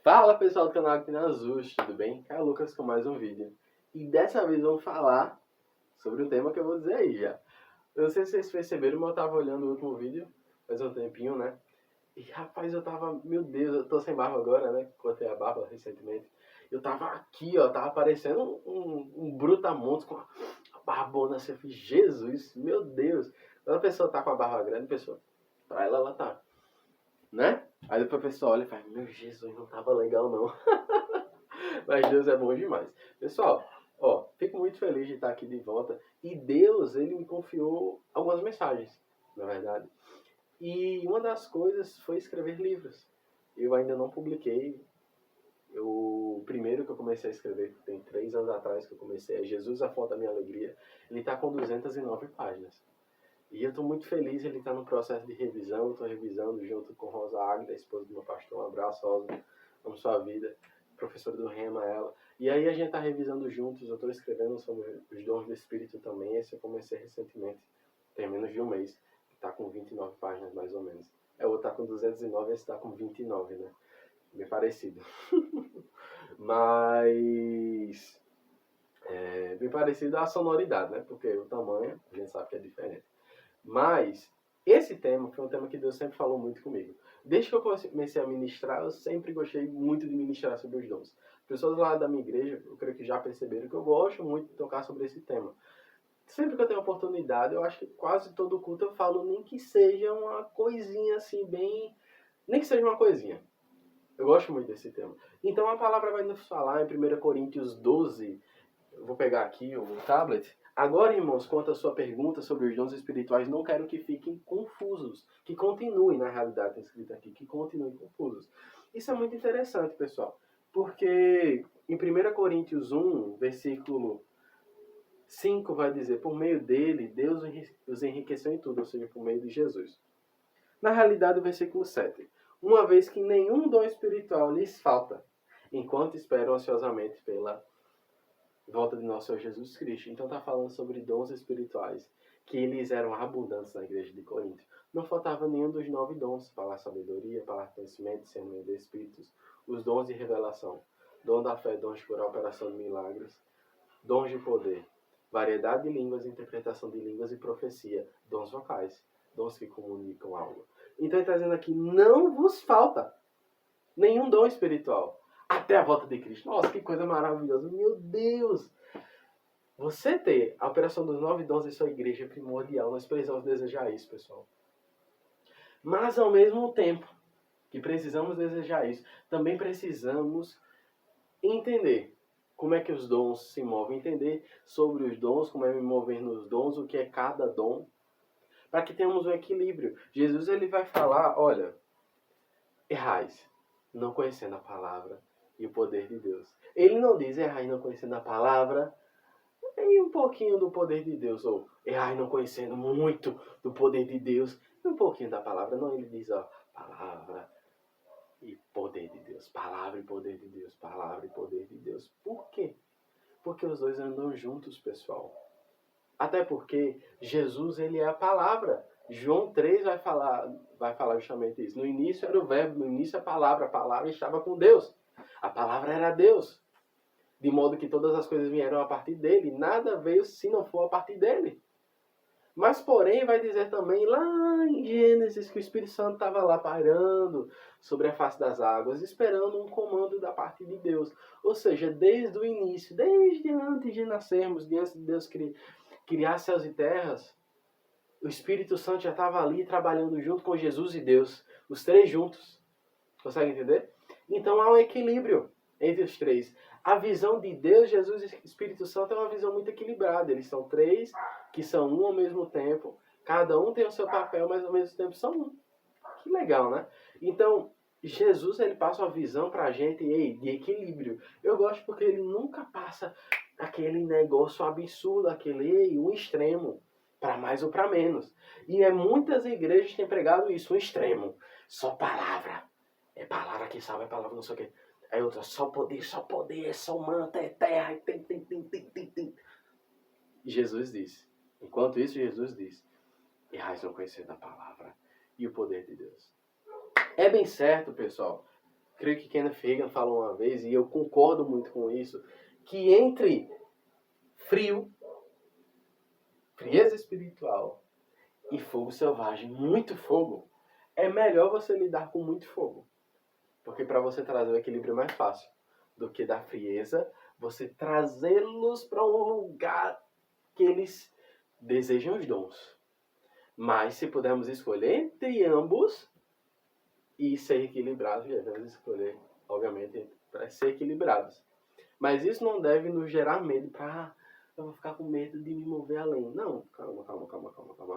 Fala pessoal do canal Actina Azul, tudo bem? É o Lucas com mais um vídeo. E dessa vez vamos falar sobre um tema que eu vou dizer aí já. Eu não sei se vocês perceberam, mas eu tava olhando o último vídeo, faz um tempinho, né? E rapaz, eu tava, meu Deus, eu tô sem barba agora, né? Cortei a barba recentemente. Eu tava aqui, ó, tava parecendo um brutamontes com a barbona assim. Eu falei, Jesus, meu Deus. Quando a pessoa tá com a barba grande, pessoal, pra ela tá, né? Aí depois a pessoa olha e fala, meu Jesus, não tava legal não. Mas Deus é bom demais. Pessoal, ó, fico muito feliz de estar aqui de volta. E Deus, ele me confiou algumas mensagens, na verdade. E uma das coisas foi escrever livros. Eu ainda não publiquei. O primeiro que eu comecei a escrever, tem 3 anos atrás que eu comecei, é Jesus, a Fonte da Minha Alegria. Ele está com 209 páginas. E eu estou muito feliz, ele está no processo de revisão. Eu estou revisando junto com Rosa Águida, a esposa do meu pastor. Um abraço, Rosa. Amo sua vida. Professora do Rema, ela. E aí a gente está revisando juntos. Eu estou escrevendo sobre os dons do Espírito também. Esse eu comecei recentemente. Tem menos de um mês. Está com 29 páginas, mais ou menos. O outro está com 209, esse está com 29, né? Bem parecido. Mas... bem parecido a sonoridade, né? Porque o tamanho, a gente sabe que é diferente. Mas esse tema foi um tema que Deus sempre falou muito comigo. Desde que eu comecei a ministrar, eu sempre gostei muito de ministrar sobre os dons. Pessoas lá da minha igreja, eu creio que já perceberam que eu gosto muito de tocar sobre esse tema. Sempre que eu tenho oportunidade, eu acho que quase todo culto eu falo, nem que seja uma coisinha assim, bem... Nem que seja uma coisinha. Eu gosto muito desse tema. Então a palavra vai nos falar em 1 Coríntios 12. Eu vou pegar aqui o tablet. Agora, irmãos, quanto à sua pergunta sobre os dons espirituais, não quero que fiquem confusos. Que continuem, na realidade, está escrito aqui, que continuem confusos. Isso é muito interessante, pessoal. Porque em 1 Coríntios 1, versículo 5, vai dizer, por meio dele, Deus os enriqueceu em tudo, ou seja, por meio de Jesus. Na realidade, o versículo 7. Uma vez que nenhum dom espiritual lhes falta, enquanto esperam ansiosamente pela volta de nosso Senhor Jesus Cristo. Então está falando sobre dons espirituais, que eles eram abundantes na igreja de Corinto. Não faltava nenhum dos 9 dons, palavra sabedoria, palavra conhecimento, discernimento de espíritos, os dons de revelação, dom da fé, dons de curar, operação de milagres, dons de poder, variedade de línguas, interpretação de línguas e profecia, dons vocais, dons que comunicam algo. Então ele está dizendo aqui, não vos falta nenhum dom espiritual. Até a volta de Cristo. Nossa, que coisa maravilhosa. Meu Deus! Você ter a operação dos 9 dons em sua igreja é primordial. Nós precisamos desejar isso, pessoal. Mas, ao mesmo tempo que precisamos desejar isso, também precisamos entender como é que os dons se movem. Entender sobre os dons, como é me mover nos dons, o que é cada dom. Para que tenhamos um equilíbrio. Jesus ele vai falar, olha, errais, não conhecendo a palavra e o poder de Deus. Ele não diz errar não conhecendo a palavra e um pouquinho do poder de Deus, ou errar não conhecendo muito do poder de Deus e um pouquinho da palavra. Não, ele diz, ó, palavra e poder de Deus, palavra e poder de Deus, palavra e poder de Deus. Por quê? Porque os dois andam juntos, pessoal. Até porque Jesus, ele é a palavra. João 3 vai falar justamente isso. No início era o verbo, no início a palavra estava com Deus. A palavra era Deus. De modo que todas as coisas vieram a partir dele. Nada veio se não for a partir dele. Mas, porém, vai dizer também lá em Gênesis que o Espírito Santo estava lá pairando sobre a face das águas, esperando um comando da parte de Deus. Ou seja, desde o início, desde antes de nascermos, antes de Deus criar céus e terras, o Espírito Santo já estava ali trabalhando junto com Jesus e Deus. Os 3 juntos. Consegue entender? Então há um equilíbrio entre os 3. A visão de Deus, Jesus e Espírito Santo é uma visão muito equilibrada. Eles são 3, que são um ao mesmo tempo. Cada um tem o seu papel, mas ao mesmo tempo são um. Que legal, né? Então, Jesus ele passa uma visão pra gente de equilíbrio. Eu gosto porque ele nunca passa aquele negócio absurdo, aquele um extremo, para mais ou para menos. E muitas igrejas têm pregado isso, um extremo. Só palavra. É palavra que salva, é palavra não sei o quê. Aí outra, só poder, é só manto, é terra, tem. Jesus disse. Enquanto isso, Jesus disse, errais não conhecendo a palavra e o poder de Deus. É bem certo, pessoal, creio que Kenneth Hagin falou uma vez, e eu concordo muito com isso, que entre frieza espiritual e fogo selvagem, muito fogo, é melhor você lidar com muito fogo. Porque para você trazer o equilíbrio é mais fácil do que da frieza, você trazê-los para um lugar que eles desejam os dons. Mas se pudermos escolher entre ambos e ser equilibrados, devemos escolher, obviamente, para ser equilibrados. Mas isso não deve nos gerar medo para eu vou ficar com medo de me mover além. Não, calma.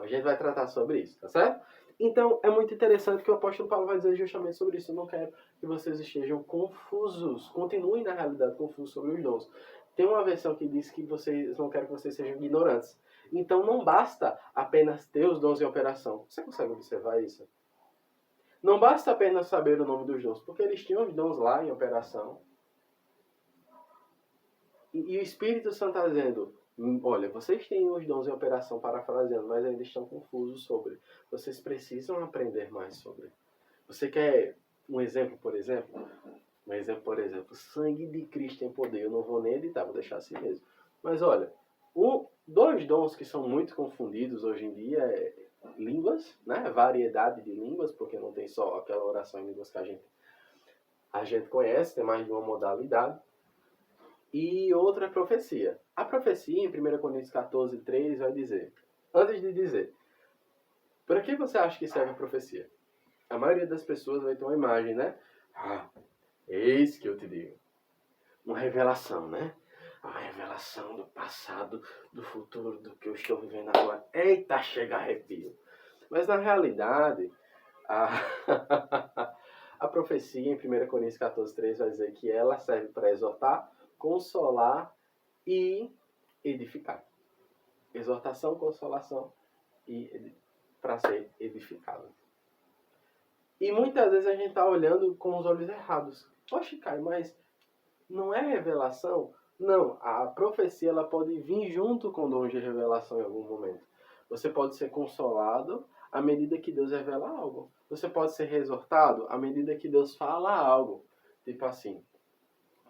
A gente vai tratar sobre isso, tá certo? Então, é muito interessante que o apóstolo Paulo vai dizer justamente sobre isso. Eu não quero que vocês estejam confusos. Continuem, na realidade, confusos sobre os dons. Tem uma versão que diz que vocês não querem que vocês sejam ignorantes. Então, não basta apenas ter os dons em operação. Você consegue observar isso? Não basta apenas saber o nome dos dons, porque eles tinham os dons lá em operação. E o Espírito Santo está dizendo, olha, vocês têm os dons em operação, parafraseando, mas ainda estão confusos sobre. Vocês precisam aprender mais sobre. Você quer um exemplo, por exemplo? Um exemplo, por exemplo, sangue de Cristo tem poder. Eu não vou nem editar, vou deixar assim mesmo. Mas olha, dois dons que são muito confundidos hoje em dia é línguas, né? Variedade de línguas, porque não tem só aquela oração em línguas que a gente conhece, tem mais de uma modalidade. E outra é profecia. A profecia, em 1 Coríntios 14, 3, vai dizer, antes de dizer, para que você acha que serve a profecia? A maioria das pessoas vai ter uma imagem, né? Eis que eu te digo. Uma revelação, né? A revelação do passado, do futuro, do que eu estou vivendo agora. Eita, chega arrepio. Mas na realidade, a profecia, em 1 Coríntios 14, 3, vai dizer que ela serve para exortar, consolar e edificar. Exortação, consolação e para ser edificado. E muitas vezes a gente está olhando com os olhos errados. Poxa, Caio, mas não é revelação? Não, a profecia ela pode vir junto com dons de revelação em algum momento. Você pode ser consolado à medida que Deus revela algo. Você pode ser exortado à medida que Deus fala algo. Tipo assim,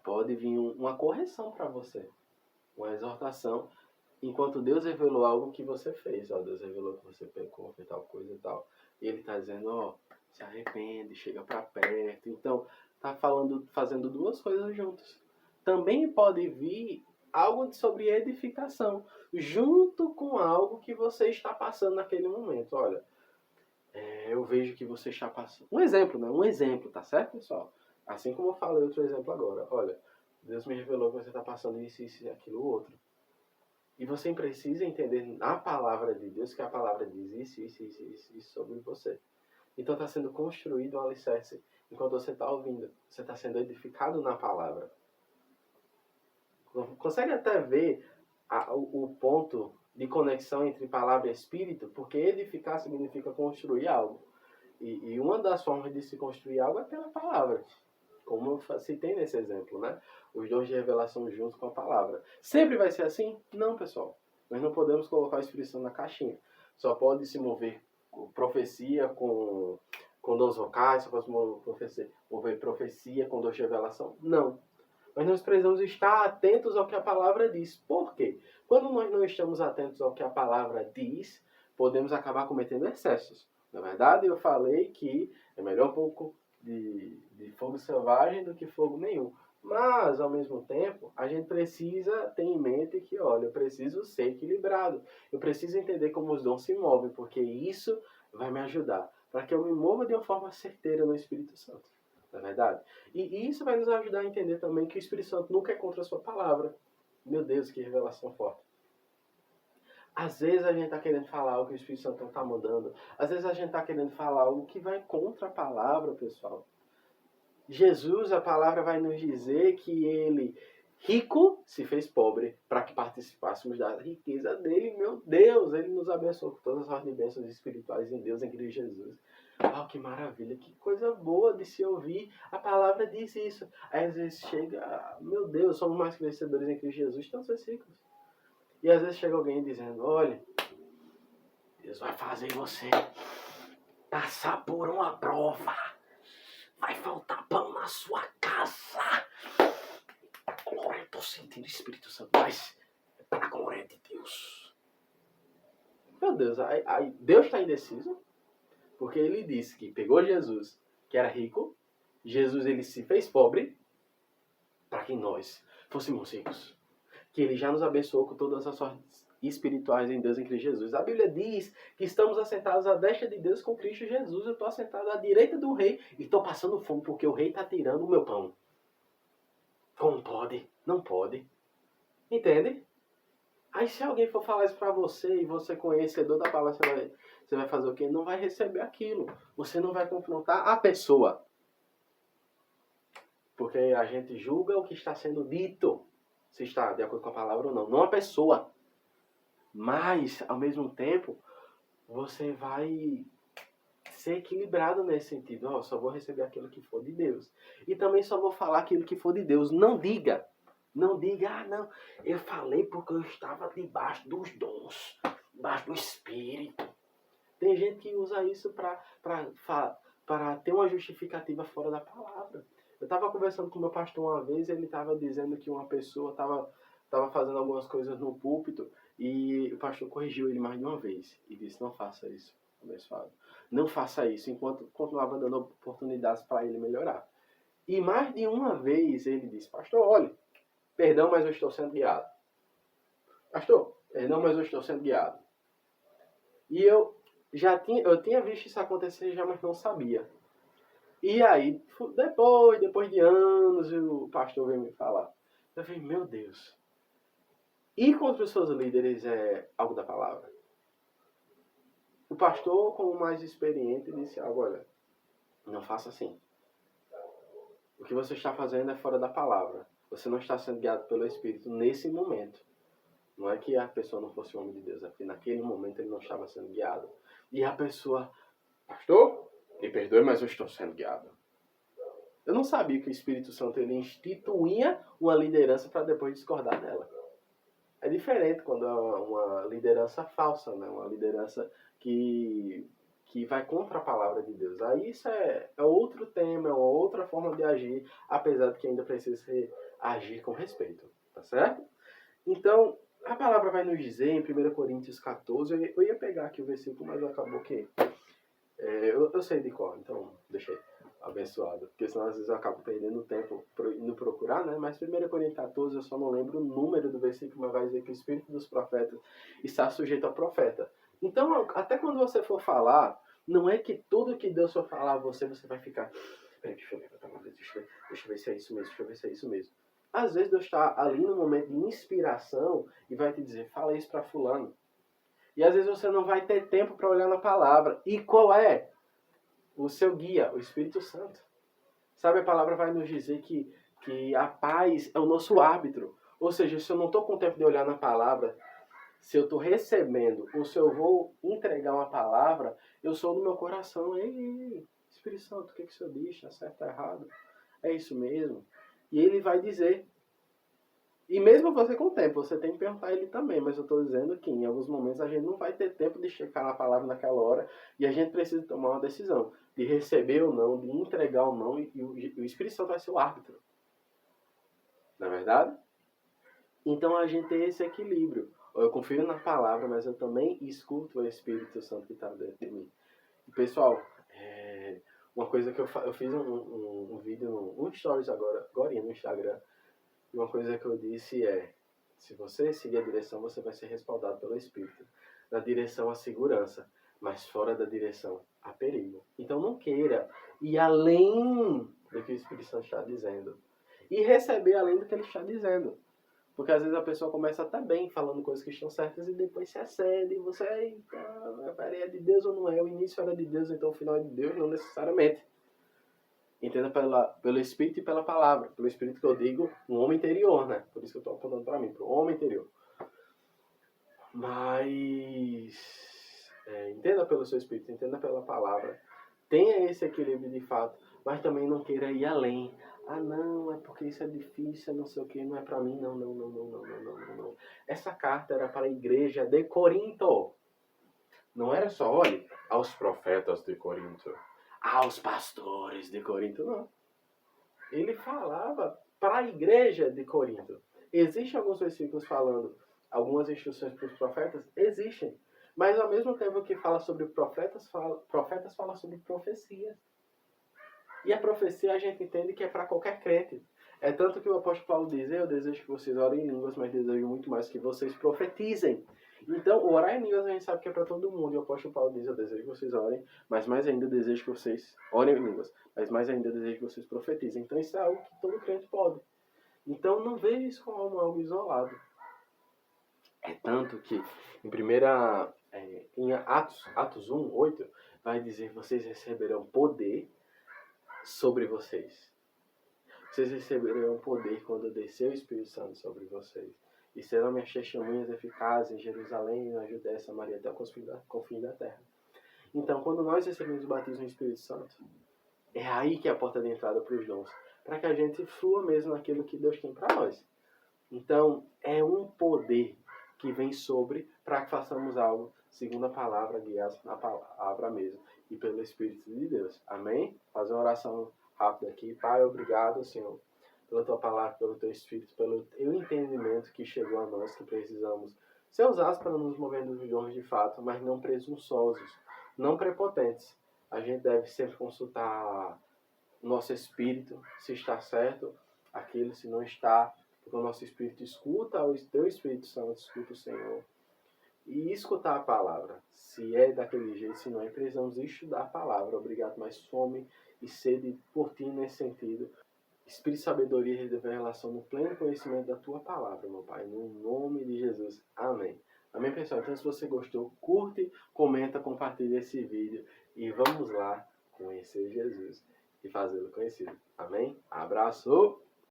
pode vir uma correção para você, uma exortação, enquanto Deus revelou algo que você fez. Deus revelou que você pecou, fez tal coisa e tal. E Ele está dizendo, se arrepende, chega para perto. Então, está fazendo duas coisas juntas. Também pode vir algo sobre edificação, junto com algo que você está passando naquele momento. Olha, eu vejo que você está passando... Um exemplo, né? Um exemplo, tá certo, pessoal? Assim como eu falei outro exemplo agora. Olha, Deus me revelou que você está passando isso, isso e aquilo outro. E você precisa entender na palavra de Deus que a palavra diz isso sobre você. Então está sendo construído um alicerce enquanto você está ouvindo. Você está sendo edificado na palavra. Consegue até ver o ponto de conexão entre palavra e espírito? Porque edificar significa construir algo. E uma das formas de se construir algo é pela palavra. Como eu citei nesse exemplo, né? Os dons de revelação junto com a palavra. Sempre vai ser assim? Não, pessoal. Nós não podemos colocar o Espírito Santo na caixinha. Só pode se mover profecia com dons vocais, só pode se mover profecia com dons de revelação? Não. Mas nós precisamos estar atentos ao que a palavra diz. Por quê? Quando nós não estamos atentos ao que a palavra diz, podemos acabar cometendo excessos. Na verdade, eu falei que é melhor um pouco de fogo selvagem do que fogo nenhum. Mas, ao mesmo tempo, a gente precisa ter em mente que, olha, eu preciso ser equilibrado. Eu preciso entender como os dons se movem, porque isso vai me ajudar para que eu me mova de uma forma certeira no Espírito Santo. Não é verdade? E isso vai nos ajudar a entender também que o Espírito Santo nunca é contra a sua palavra. Meu Deus, que revelação forte. Às vezes a gente está querendo falar algo que o Espírito Santo não está mandando. Às vezes a gente está querendo falar algo que vai contra a palavra, pessoal. Jesus, a palavra vai nos dizer que ele, rico, se fez pobre para que participássemos da riqueza dele. Meu Deus, ele nos abençoou com todas as bênçãos espirituais em Deus, em Cristo Jesus. Que maravilha, que coisa boa de se ouvir. A palavra diz isso. Aí às vezes chega, meu Deus, somos mais que vencedores em Cristo Jesus, então ser ricos. E às vezes chega alguém dizendo, olha, Deus vai fazer você passar por uma prova. vai faltar pão na sua casa. Glória, eu estou sentindo o Espírito Santo, mas é para a glória de Deus. Meu Deus, aí Deus está indeciso, porque ele disse que pegou Jesus, que era rico, Jesus ele se fez pobre, para que nós fôssemos ricos. Que ele já nos abençoou com todas as sortes espirituais em Deus em Cristo Jesus. A Bíblia diz que estamos assentados à destra de Deus com Cristo Jesus. Eu estou assentado à direita do rei e estou passando fome porque o rei está tirando o meu pão. Como pode? Não pode. Entende? Aí se alguém for falar isso para você e você conhecedor da palavra, você vai fazer o quê? Não vai receber aquilo. Você não vai confrontar a pessoa. Porque a gente julga o que está sendo dito. Se está de acordo com a palavra ou não. Não a pessoa. Mas, ao mesmo tempo, você vai ser equilibrado nesse sentido. Oh, só vou receber aquilo que for de Deus. E também só vou falar aquilo que for de Deus. Não diga. Não diga, não. Eu falei porque eu estava debaixo dos dons. Debaixo do Espírito. Tem gente que usa isso para ter uma justificativa fora da palavra. Eu estava conversando com o meu pastor uma vez, ele estava dizendo que uma pessoa estava fazendo algumas coisas no púlpito e o pastor corrigiu ele mais de uma vez e disse, não faça isso, abençoado. Não faça isso, enquanto continuava dando oportunidades para ele melhorar. E mais de uma vez ele disse, pastor, olha, perdão, mas eu estou sendo guiado. Pastor, perdão, mas eu estou sendo guiado. E eu tinha visto isso acontecer já, mas não sabia. E aí, depois de anos, o pastor veio me falar. Eu falei, meu Deus. Ir contra os seus líderes é algo da palavra. O pastor, como mais experiente, disse algo, olha, não faça assim. O que você está fazendo é fora da palavra. Você não está sendo guiado pelo Espírito nesse momento. Não é que a pessoa não fosse homem de Deus, é porque naquele momento ele não estava sendo guiado. E a pessoa, pastor, me perdoe, mas eu estou sendo guiado. Eu não sabia que o Espírito Santo ele instituía uma liderança para depois discordar dela. É diferente quando é uma liderança falsa, né? Uma liderança que vai contra a palavra de Deus. Aí isso é outro tema, é uma outra forma de agir, apesar de que ainda precisa agir com respeito. Tá certo? Então, a palavra vai nos dizer em 1 Coríntios 14, eu ia pegar aqui o versículo, mas acabou que... eu sei de cor, então deixei abençoado. Porque senão às vezes eu acabo perdendo tempo indo procurar, né? Mas 1 Coríntios 14 eu só não lembro o número do versículo, mas vai dizer que o espírito dos profetas está sujeito ao profeta. Então, até quando você for falar, não é que tudo que Deus for falar a você, você vai ficar... Peraí, deixa eu ver se é isso mesmo, deixa eu ver se é isso mesmo. Às vezes Deus está ali no momento de inspiração e vai te dizer, fala isso para fulano. E às vezes você não vai ter tempo para olhar na palavra. E qual é o seu guia? O Espírito Santo. Sabe, a palavra vai nos dizer que a paz é o nosso árbitro. Ou seja, se eu não estou com tempo de olhar na palavra, se eu estou recebendo, ou se eu vou entregar uma palavra, eu sou no meu coração. Ei, Espírito Santo, o que o senhor diz? Está certo, está errado? É isso mesmo? E ele vai dizer. E mesmo você com o tempo, você tem que perguntar a ele também. Mas eu estou dizendo que em alguns momentos a gente não vai ter tempo de checar na palavra naquela hora. E a gente precisa tomar uma decisão. De receber ou não, de entregar ou não. E o Espírito Santo vai ser o árbitro. Não é verdade? Então a gente tem esse equilíbrio. Eu confio na palavra, mas eu também escuto o Espírito Santo que está dentro de mim. E, pessoal, uma coisa que eu fiz um vídeo, um stories agora no Instagram. E uma coisa que eu disse é, se você seguir a direção, você vai ser respaldado pelo Espírito. Na direção há segurança, mas fora da direção há perigo. Então não queira ir além do que o Espírito Santo está dizendo. E receber além do que ele está dizendo. Porque às vezes a pessoa começa até bem, falando coisas que estão certas, e depois se excede. E você, é de Deus ou não é? O início era de Deus, então o final é de Deus? Não necessariamente. Entenda pelo Espírito e pela palavra. Pelo Espírito que eu digo, um homem interior, né? Por isso que eu estou apontando para mim, para o homem interior. Mas entenda pelo seu Espírito, entenda pela palavra. Tenha esse equilíbrio de fato, mas também não queira ir além. Ah, não, é porque isso é difícil, não sei o que, não é para mim, não. Essa carta era para a igreja de Corinto. Não era só, olhe, aos profetas de Corinto. aos pastores de Corinto, não. Ele falava para a igreja de Corinto. Existem alguns versículos falando algumas instruções para os profetas? Existem. Mas ao mesmo tempo que fala sobre profetas fala sobre profecias. E a profecia a gente entende que é para qualquer crente. É tanto que o apóstolo Paulo diz, eu desejo que vocês orem em línguas, mas desejo muito mais que vocês profetizem. Então, orar em línguas a gente sabe que é para todo mundo. E o apóstolo Paulo diz, eu desejo que vocês orem, mas mais ainda desejo que vocês orem em línguas. Mas mais ainda desejo que vocês profetizem. Então isso é algo que todo crente pode. Então não veja isso como algo isolado. É tanto que em Atos 1, 8, vai dizer, vocês receberão poder sobre vocês. Vocês receberão poder quando descer o Espírito Santo sobre vocês. E serão minhas testemunhas eficazes em Jerusalém, na Judéia, Samaria, até o confim da terra. Então, quando nós recebemos o batismo no Espírito Santo, é aí que é a porta de entrada para os dons. Para que a gente flua mesmo naquilo que Deus tem para nós. Então, é um poder que vem sobre para que façamos algo segundo a palavra, guiados na palavra mesmo. E pelo Espírito de Deus. Amém? Fazer uma oração rápida aqui. Pai, obrigado, Senhor, pela tua palavra, pelo teu Espírito, pelo teu entendimento que chegou a nós, que precisamos ser usados para nos mover nos dons de fato, mas não presunçosos, não prepotentes. A gente deve sempre consultar nosso espírito, se está certo aquilo, se não está, porque o nosso espírito escuta, o teu Espírito Santo escuta o Senhor. E escutar a palavra, se é daquele jeito, se não é, precisamos estudar a palavra. Obrigado, mas fome e sede por ti nesse sentido. Espírito de sabedoria e revelação no pleno conhecimento da tua palavra, meu Pai, no nome de Jesus. Amém. Amém, pessoal? Então, se você gostou, curte, comenta, compartilha esse vídeo e vamos lá conhecer Jesus e fazê-lo conhecido. Amém? Abraço!